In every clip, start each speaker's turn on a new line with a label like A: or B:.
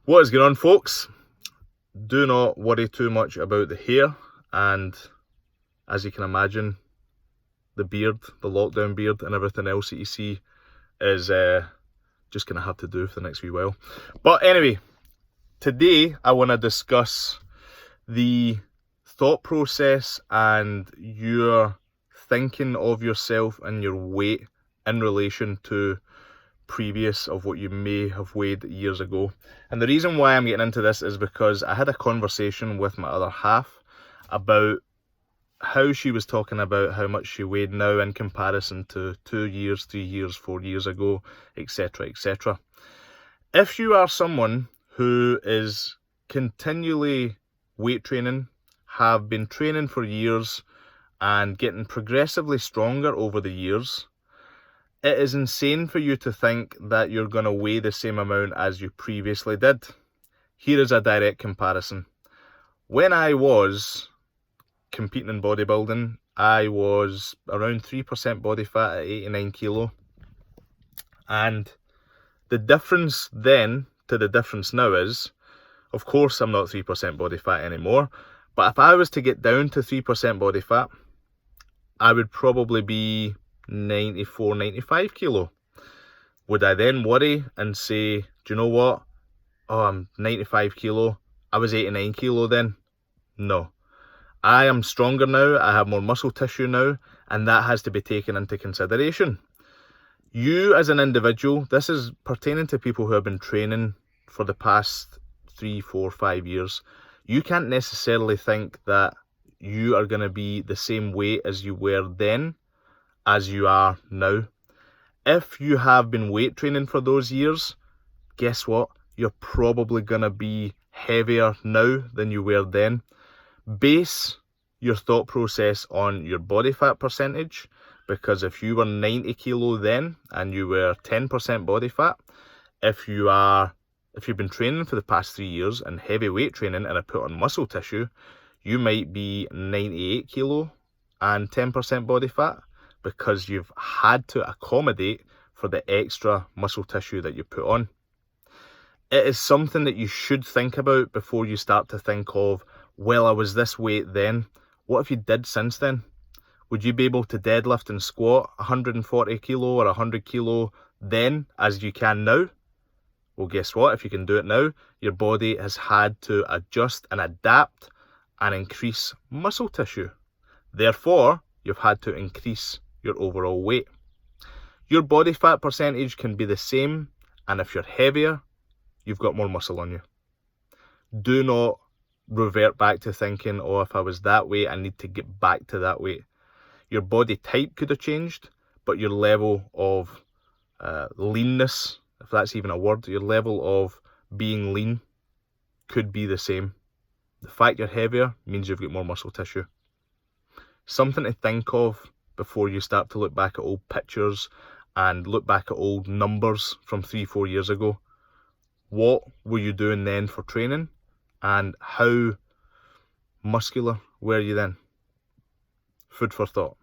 A: What is going on, folks? Do not worry too much about the hair, and as you can imagine, the beard, the lockdown beard and everything else that you see is just going to have to do for the next wee while. But anyway, today I want to discuss the thought process and your thinking of yourself and your weight in relation to previous of what you may have weighed years ago. And the reason why I'm getting into this is because I had a conversation with my other half about how she was talking about how much she weighed now in comparison to 2 years, 3 years, 4 years ago, etc, etc. If you are someone who is continually weight training, have been training for years and getting progressively stronger over the years, it is insane for you to think that you're going to weigh the same amount as you previously did. Here is a direct comparison. When I was competing in bodybuilding, I was around 3% body fat at 89 kilo. And the difference then to the difference now is, of course, I'm not 3% body fat anymore. But if I was to get down to 3% body fat, I would probably be 94, 95 kilo. Would I then worry and say, do you know what? Oh, I'm 95 kilo. I was 89 kilo then. No. I am stronger now. I have more muscle tissue now, and that has to be taken into consideration. You as an individual, this is pertaining to people who have been training for the past 3, 4, 5 years. You can't necessarily think that you are going to be the same weight as you were then as you are now. If you have been weight training for those years, guess what? You're probably going to be heavier now than you were then. Base your thought process on your body fat percentage, because if you were 90 kilo then and you were 10% body fat, if you've been training for the past 3 years and heavy weight training and have put on muscle tissue, you might be 98 kilo and 10% body fat, because you've had to accommodate for the extra muscle tissue that you put on. It is something that you should think about before you start to think of, well, I was this weight then. What if you did since then? Would you be able to deadlift and squat 140 kilo or 100 kilo then as you can now? Well, guess what? If you can do it now, your body has had to adjust and adapt and increase muscle tissue. Therefore, you've had to increase your overall weight. Your body fat percentage can be the same, and if you're heavier, you've got more muscle on you. Do not revert back to thinking, oh, if I was that weight, I need to get back to that weight. Your body type could have changed, but your level of leanness, if that's even a word, your level of being lean could be the same. The fact you're heavier means you've got more muscle tissue. Something to think of before you start to look back at old pictures and look back at old numbers from 3, 4 years ago. What were you doing then for training, and how muscular were you then? Food for thought.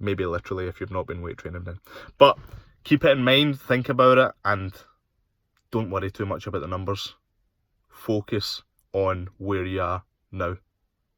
A: Maybe literally if you've not been weight training then. But keep it in mind, think about it, and don't worry too much about the numbers. Focus on where you are now.